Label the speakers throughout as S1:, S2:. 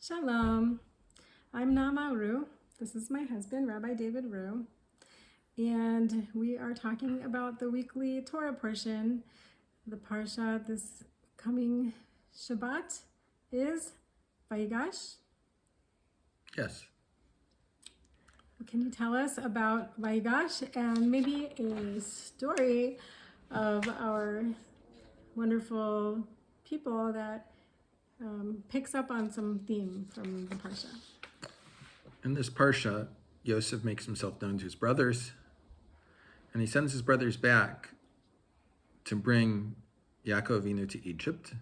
S1: Shalom. I'm Nama Ru. This is my husband, Rabbi David Ru. And we are talking about the weekly Torah portion. The Parshah this coming Shabbat is Vayigash.
S2: Yes.
S1: Can you tell us about Vayigash and maybe a story of our wonderful people that picks up on some theme from the Parshah?
S2: In this Parsha, Yosef makes himself known to his brothers, and he sends his brothers back to bring Yaakov Avinu to Egypt. And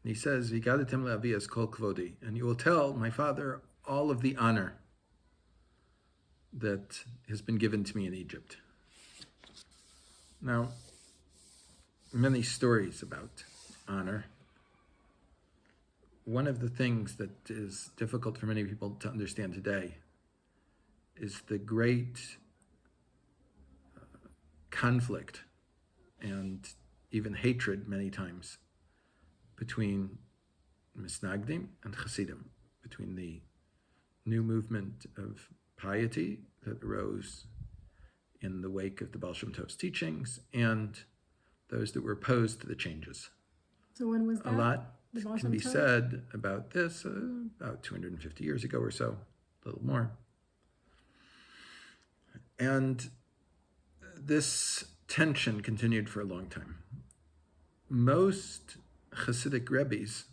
S2: he says, "Vigadatem le'avias kol kvodi," and you will tell my father all of the honor that has been given to me in Egypt. Now, many stories about honor. One of the things that is difficult for many people to understand today is the great conflict and even hatred many times between Misnagdim and Hasidim, between the new movement of piety that arose in the wake of the Baal Shem Tov's teachings and those that were opposed to the changes.
S1: So when was that?
S2: A lot
S1: The Baal
S2: can
S1: Shem
S2: be
S1: Tov?
S2: said about this about 250 years ago or so, a little more. And this tension continued for a long time. Most Hasidic Rebbes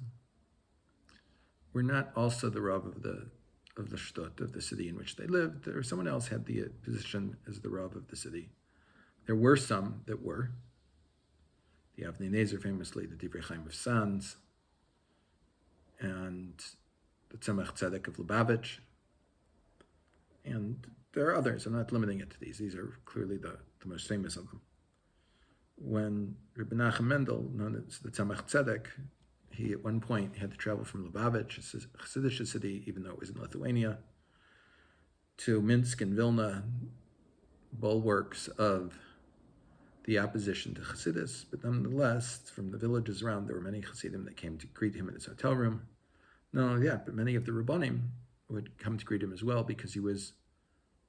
S2: were not also the Rav of the Shtut, of the city in which they lived, or someone else had the position as the Rav of the city. There were some that were. The Avnei Nezer, famously, the Divrei Chaim of Sanz, and the Tzemach Tzedek of Lubavitch, and there are others. I'm not limiting it to these. These are clearly the most famous of them. When Rebbe Nachum Mendel, known as the Tzemach Tzedek, he at one point had to travel from Lubavitch, a Hasidic city, even though it was in Lithuania, to Minsk and Vilna, bulwarks of the opposition to Hasidus, but nonetheless, from the villages around, there were many Hasidim that came to greet him in his hotel room. Not only that, but many of the Rabbanim would come to greet him as well, because he was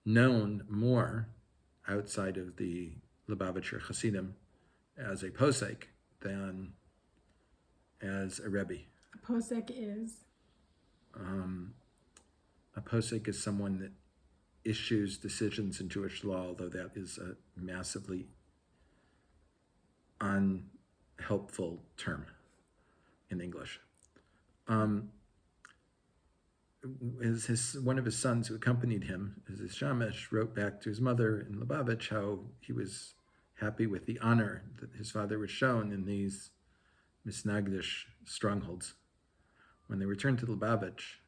S2: known more outside of the Lubavitcher Hasidim as a posek than as a Rebbe.
S1: A posek is?
S2: A posek is someone that issues decisions in Jewish law, although that is a massively unhelpful term in English. One of his sons who accompanied him, his Shamash, wrote back to his mother in Lubavitch how he was happy with the honor that his father was shown in these Misnagdish strongholds. When they returned to Lubavitch,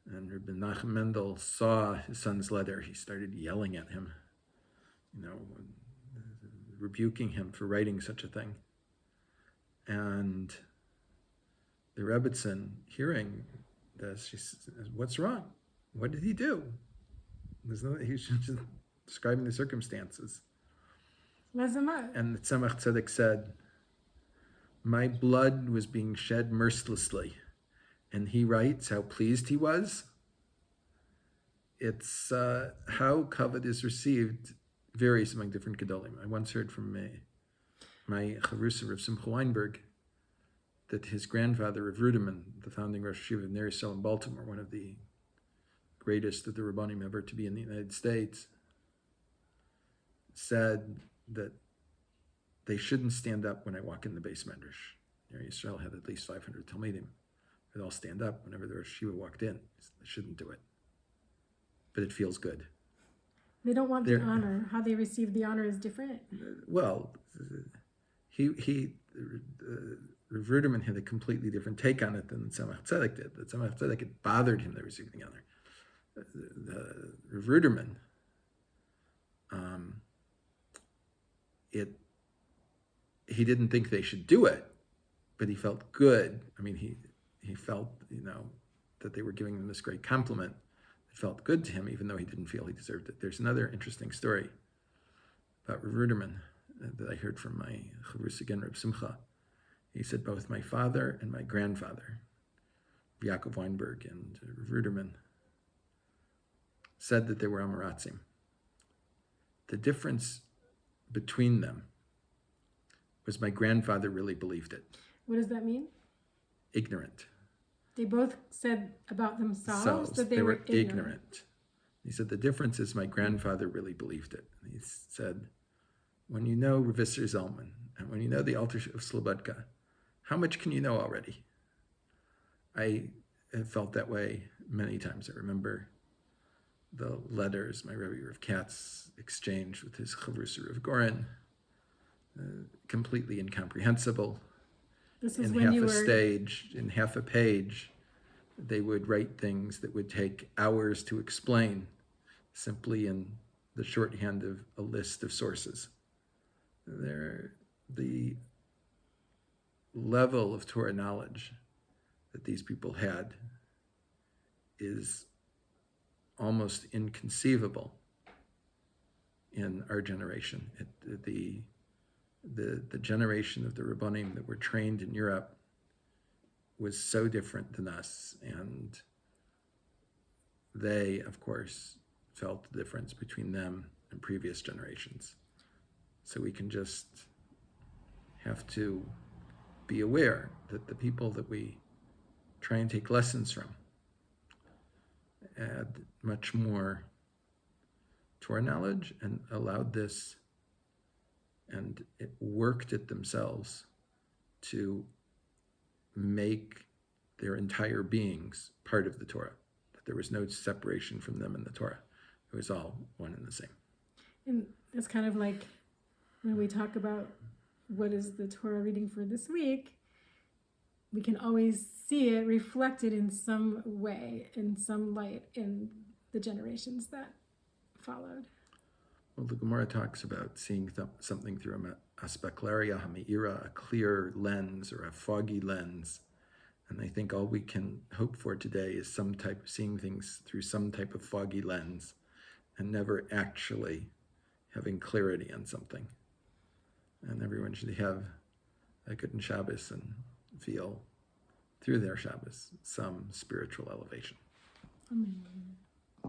S2: and Rebbe Nachum Mendel saw his son's letter, he started yelling at him, rebuking him for writing such a thing. And the Rebbitzin, hearing this, she says, "What's wrong? What did he do?" He was just describing the circumstances.
S1: Lazama.
S2: And the Tzemach Tzedek said, "My blood was being shed mercilessly." And he writes how pleased he was. It's how kavod is received varies among different gedolim. I once heard from my Charusa Rav Simcha Weinberg that his grandfather, Rav Ruderman, the founding Rosh Yeshiva of Ner Yisrael in Baltimore, one of the greatest of the Rabbanim ever to be in the United States, said that they shouldn't stand up when I walk in the Beis Medrash. Ner Yisrael had at least 500 Talmidim. They'd all stand up whenever the Rosh Yeshiva walked in. They shouldn't do it. But it feels good.
S1: They don't want the honor. How they receive the honor is different.
S2: Well, Rav Ruderman had a completely different take on it than the Tzemach Tzedek did. The Tzemach Tzedek, it bothered him to receive the honor. Rav Ruderman, he didn't think they should do it, but he felt good. I mean, he felt, that they were giving him this great compliment. It felt good to him, even though he didn't feel he deserved it. There's another interesting story about Rav Ruderman that I heard from my Chavrusa again, Reb Simcha. He said, both my father and my grandfather Yaakov Weinberg and Ruderman, said that they were Amaratzim. The difference between them was my grandfather really believed it.
S1: What does that mean?
S2: Ignorant.
S1: They both said about themselves that they were ignorant.
S2: He said the difference is my grandfather really believed it. He said, when you know Ravisser Zalman and when you know the Alter of Slobodka, how much can you know already? I have felt that way many times. I remember the letters my Rebbe Rav Katz exchanged with his Chavrusa Rav Goren, completely incomprehensible.
S1: This is
S2: in
S1: when
S2: half
S1: you
S2: a
S1: were
S2: stage, in half a page, they would write things that would take hours to explain simply in the shorthand of a list of sources. The level of Torah knowledge that these people had is almost inconceivable in our generation. The generation of the Rabbanim that were trained in Europe was so different than us, and they, of course, felt the difference between them and previous generations. So we can just have to be aware that the people that we try and take lessons from add much more to our knowledge and allowed this, and it worked it themselves to make their entire beings part of the Torah, that there was no separation from them in the Torah. It was all one and the same.
S1: And it's kind of like when we talk about what is the Torah reading for this week, we can always see it reflected in some way, in some light, in the generations that followed.
S2: Well, the Gemara talks about seeing something through a speklaria ha'me'ira, a clear lens or a foggy lens. And I think all we can hope for today is seeing things through some type of foggy lens and never actually having clarity on something. And everyone should have a good Shabbos and feel through their Shabbos some spiritual elevation.
S1: Amen.